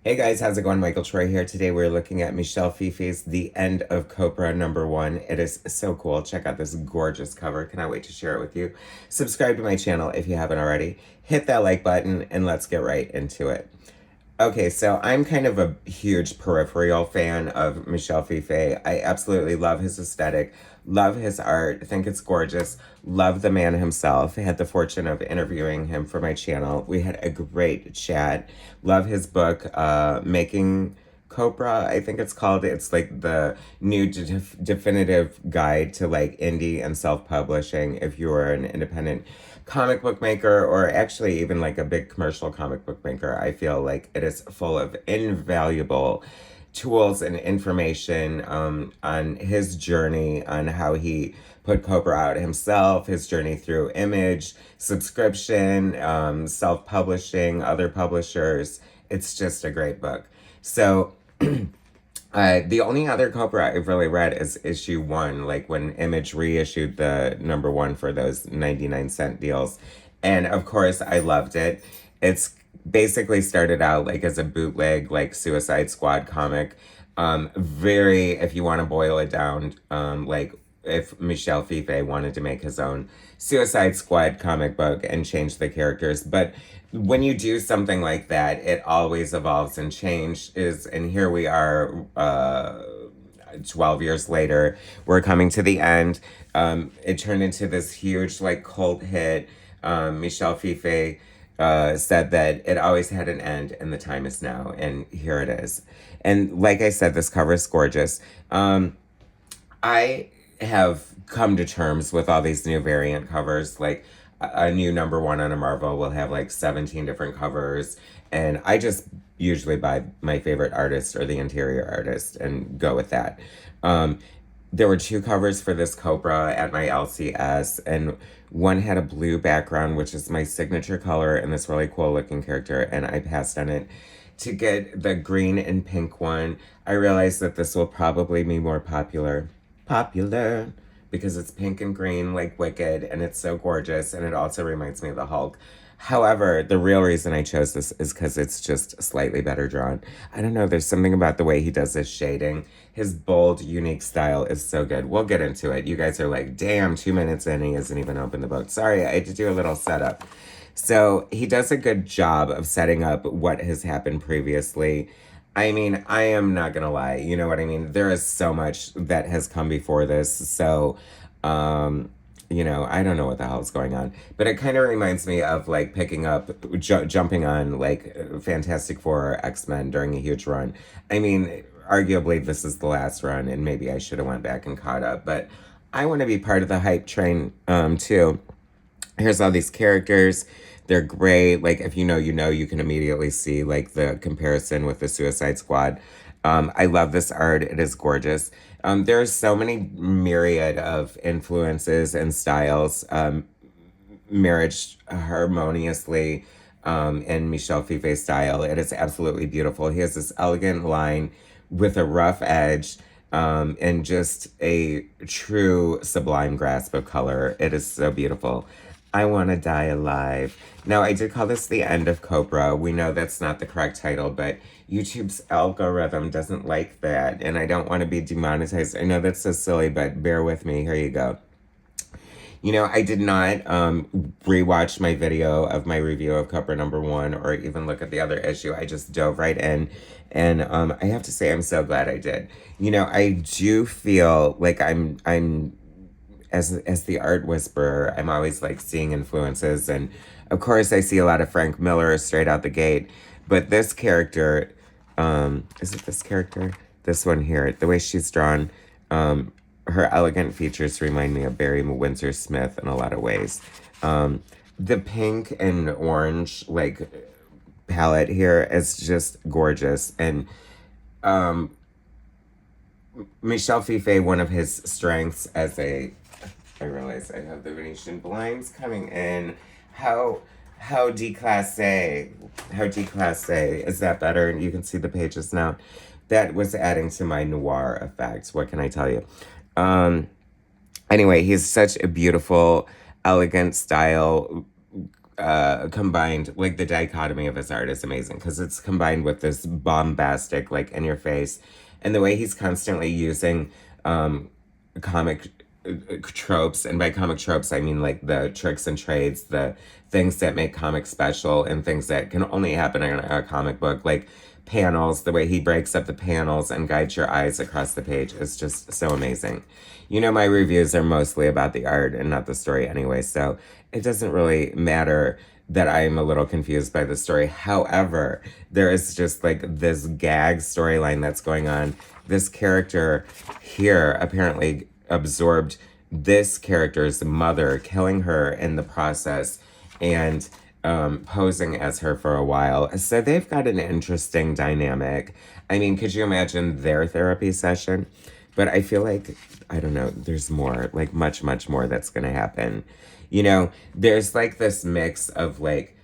Hey guys, how's it going? Michael Troy here. Today we're looking at Michel Fiffe's The End of Copra #1. It is so cool. Check out this gorgeous cover. Cannot wait to share it with you. Subscribe to my channel if you haven't already. Hit that like button and let's get right into it. Okay, so I'm kind of a huge peripheral fan of Michel Fiffe. I absolutely love his aesthetic, love his art, think it's gorgeous, love the man himself. I had the fortune of interviewing him for my channel. We had a great chat. Love his book, Making Copra, I think it's called. It's like the new definitive guide to like indie and self-publishing if you are an independent comic book maker or actually even like a big commercial comic book maker. I feel like it is full of invaluable tools and information on his journey, on how he put Copra out himself, his journey through Image, subscription, self-publishing, other publishers. It's just a great book. So the only other Copra I've really read is issue 1, like when Image reissued the #1 for those 99-cent deals. And of course, I loved it. It's basically started out like as a bootleg, like Suicide Squad comic. Very, if you want to boil it down, like if Michel Fiffe wanted to make his own Suicide Squad comic book and change the characters. But when you do something like that, it always evolves and changes. And here we are, 12 years later, we're coming to the end. It turned into this huge, like, cult hit. Michel Fiffe said that it always had an end and the time is now. And here it is. And like I said, this cover is gorgeous. I have come to terms with all these new variant covers. Like a new #1 on a Marvel will have like 17 different covers. And I just usually buy my favorite artist or the interior artist and go with that. There were 2 covers for this Copra at my LCS, and one had a blue background, which is my signature color, and this really cool looking character, and I passed on it. To get the green and pink one, I realized that this will probably be more popular because it's pink and green like Wicked and it's so gorgeous and it also reminds me of the Hulk. However, the real reason I chose this is because it's just slightly better drawn. I don't know, there's something about the way he does his shading. His bold, unique style is so good. We'll get into it. You guys are like, damn, 2 minutes in, he hasn't even opened the book. Sorry, I had to do a little setup. So he does a good job of setting up what has happened previously. I mean, I am not gonna lie, you know what I mean? There is so much that has come before this, so, I don't know what the hell is going on. But it kind of reminds me of, like, picking up, jumping on, like, Fantastic Four or X-Men during a huge run. I mean, arguably, this is the last run, and maybe I should have went back and caught up, but I want to be part of the hype train, too. Here's all these characters. They're great. Like, if you know, you can immediately see, like, the comparison with the Suicide Squad. I love this art. It is gorgeous. There are so many myriad of influences and styles, marriage harmoniously, in Michel Fiffe's style. It is absolutely beautiful. He has this elegant line with a rough edge, and just a true sublime grasp of color. It is so beautiful. I Want to Die Alive. Now, I did call this The End of Copra. We know that's not the correct title, but YouTube's algorithm doesn't like that, and I don't want to be demonetized. I know that's so silly, but bear with me. Here you go. I did not rewatch my video of my review of Copra #1 or even look at the other issue. I just dove right in. And I have to say, I'm so glad I did. I do feel like I'm as the art whisperer, I'm always like seeing influences. And of course, I see a lot of Frank Miller straight out the gate. But this character, is it this character? This one here, the way she's drawn, her elegant features remind me of Barry Windsor Smith in a lot of ways. The pink and orange, like, palette here is just gorgeous. And Michel Fiffe, one of his strengths I realize I have the Venetian blinds coming in. How declassé. How declassé. Is that better? You can see the pages now. That was adding to my noir effect. What can I tell you? Anyway, he's such a beautiful, elegant style, combined, like the dichotomy of his art is amazing because it's combined with this bombastic, like in your face, and the way he's constantly using comic tropes, and by comic tropes I mean like the tricks and trades, the things that make comics special and things that can only happen in a comic book, like panels, the way he breaks up the panels and guides your eyes across the page is just so amazing. You know, my reviews are mostly about the art and not the story anyway, so it doesn't really matter that I'm a little confused by the story. However, there is just like this gag storyline that's going on. This character here apparently absorbed this character's mother, killing her in the process, and posing as her for a while. So they've got an interesting dynamic. I mean, could you imagine their therapy session? But I feel like, I don't know, there's more, like much, much more that's going to happen. You know, there's like this mix of like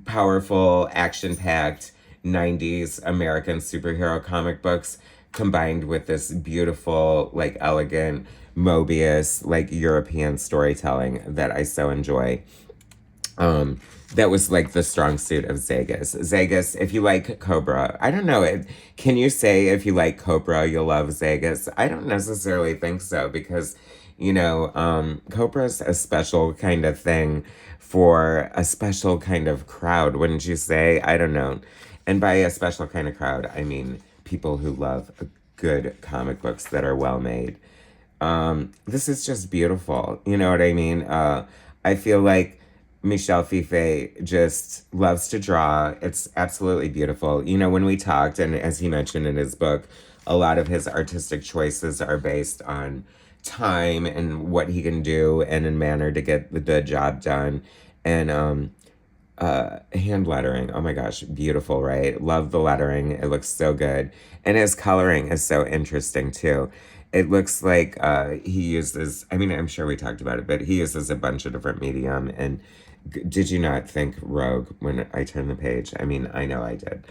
powerful, action-packed 90s American superhero comic books combined with this beautiful, like elegant Mobius, like European storytelling that I so enjoy. That was like the strong suit of Zegas. Zegas, if you like Cobra, I don't know, can you say if you like Cobra, you'll love Zegas? I don't necessarily think so because, you know, Cobra's a special kind of thing for a special kind of crowd, wouldn't you say? I don't know. And by a special kind of crowd, I mean people who love good comic books that are well made. This is just beautiful. You know what I mean? I feel like Michel Fiffe just loves to draw. It's absolutely beautiful. You know, when we talked, and as he mentioned in his book, a lot of his artistic choices are based on time and what he can do and in manner to get the job done. And hand lettering, oh my gosh, beautiful, right? Love the lettering. It looks so good. And his coloring is so interesting too. It looks like he uses, I mean, I'm sure we talked about it, but he uses a bunch of different medium. And did you not think Rogue when I turned the page? I mean, I know I did.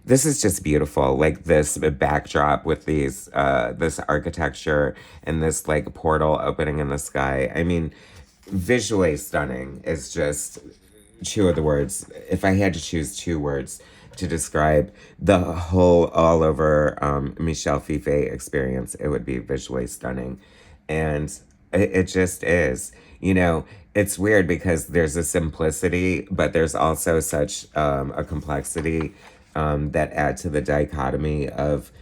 This is just beautiful, like this backdrop with these, this architecture and this like portal opening in the sky. I mean, visually stunning is just two of the words. If I had to choose two words to describe the whole all over Michel Fiffe experience, it would be visually stunning. And it just is. You know, it's weird because there's a simplicity, but there's also such a complexity that add to the dichotomy of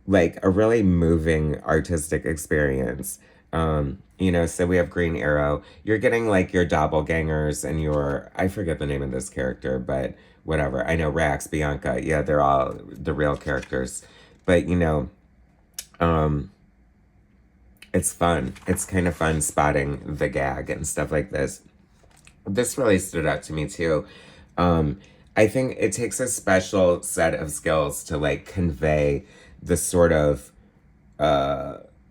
like a really moving artistic experience. You know, so we have Green Arrow. You're getting like your doppelgangers and your, I forget the name of this character, but whatever. I know Rax, Bianca. Yeah, they're all the real characters. But, you know, it's fun. It's kind of fun spotting the gag and stuff like this. This really stood out to me too. I think it takes a special set of skills to like convey the sort of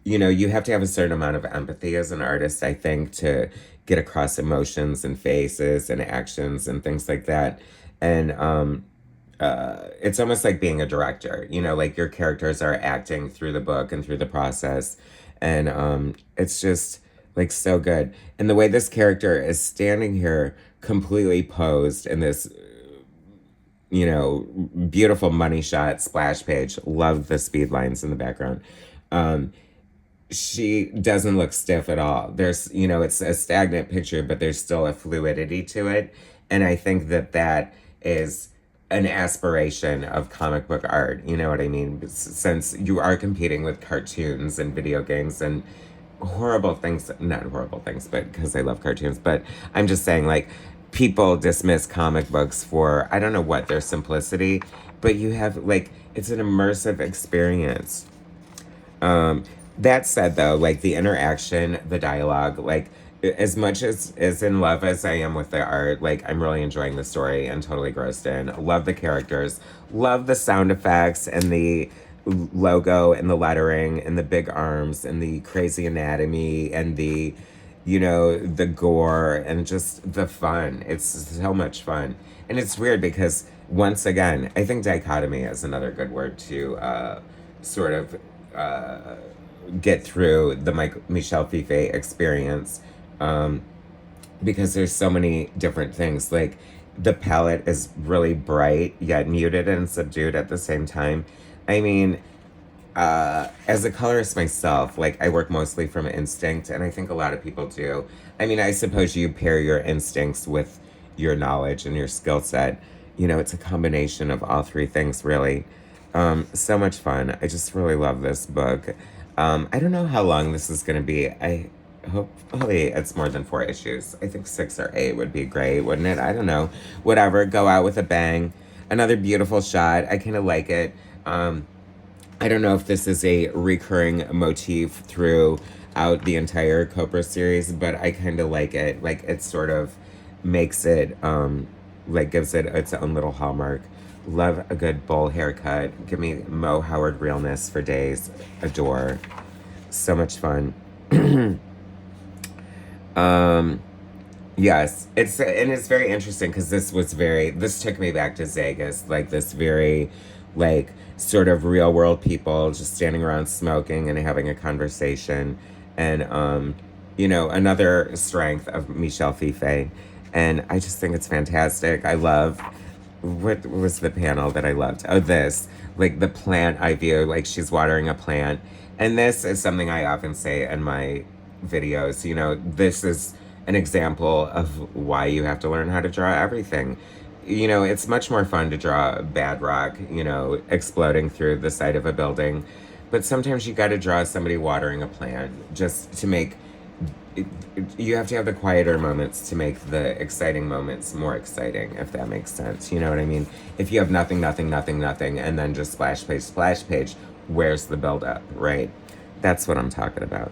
you know, you have to have a certain amount of empathy as an artist, I think, to get across emotions and faces and actions and things like that. And it's almost like being a director, you know, like your characters are acting through the book and through the process. And it's just like so good. And the way this character is standing here completely posed in this, you know, beautiful money shot splash page. Love the speed lines in the background. She doesn't look stiff at all. There's, you know, it's a stagnant picture, but there's still a fluidity to it. And I think that that is an aspiration of comic book art. You know what I mean? Since you are competing with cartoons and video games and horrible things, not horrible things, but because I love cartoons, but I'm just saying, like, people dismiss comic books for, I don't know what, their simplicity, but you have, like, it's an immersive experience. That said, though, like the interaction, the dialogue, like as much as in love as I am with the art, like I'm really enjoying the story and totally grossed in. Love the characters, love the sound effects and the logo and the lettering and the big arms and the crazy anatomy and the, you know, the gore and just the fun. It's so much fun. And it's weird because once again, I think dichotomy is another good word to sort of get through the Michel Fiffe experience. because there's so many different things. Like, the palette is really bright yet muted and subdued at the same time. I mean, as a colorist myself, like, I work mostly from instinct, and I think a lot of people do. I mean, I suppose you pair your instincts with your knowledge and your skill set. You know, it's a combination of all three things, really. So much fun. I just really love this book. I don't know how long this is going to be. Hopefully it's more than 4 issues. I think 6 or 8 would be great, wouldn't it? I don't know. Whatever. Go out with a bang. Another beautiful shot. I kind of like it. I don't know if this is a recurring motif throughout the entire Copra series, but I kind of like it. Like, it sort of makes it, like, gives it its own little hallmark. Love a good bowl haircut. Give me Mo Howard realness for days. Adore. So much fun. Yes, it's very interesting because this took me back to Vegas, like, this very, like, sort of real world people just standing around smoking and having a conversation, and you know, another strength of Michel Fiffe, and I just think it's fantastic. I love, what was the panel that I loved? Oh, this, like, the plant eye view, like, she's watering a plant, and this is something I often say in my videos. You know, this is an example of why you have to learn how to draw everything. You know, it's much more fun to draw bad rock, you know, exploding through the side of a building. But sometimes you got to draw somebody watering a plant just to make you have to have the quieter moments to make the exciting moments more exciting, if that makes sense. You know what I mean? If you have nothing, and then just splash page, where's the build up, right? That's what I'm talking about.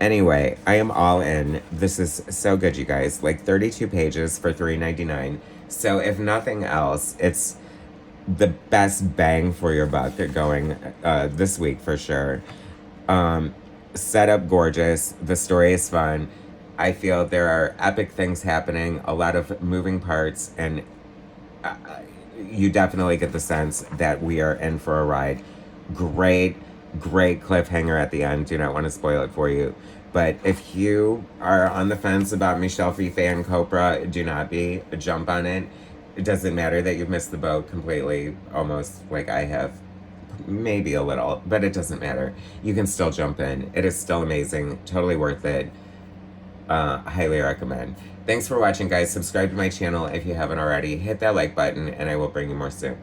Anyway, I am all in. This is so good, you guys. Like, 32 pages for $3.99. So if nothing else, it's the best bang for your buck going this week for sure. Set up gorgeous. The story is fun. I feel there are epic things happening, a lot of moving parts, and you definitely get the sense that we are in for a ride. Great cliffhanger at the end. Do not want to spoil it for you. But if you are on the fence about Michel Fiffe and Copra, do not be. Jump on it. It doesn't matter that you've missed the boat completely, almost like I have. Maybe a little, but it doesn't matter. You can still jump in. It is still amazing. Totally worth it. Highly recommend. Thanks for watching, guys. Subscribe to my channel if you haven't already. Hit that like button, and I will bring you more soon.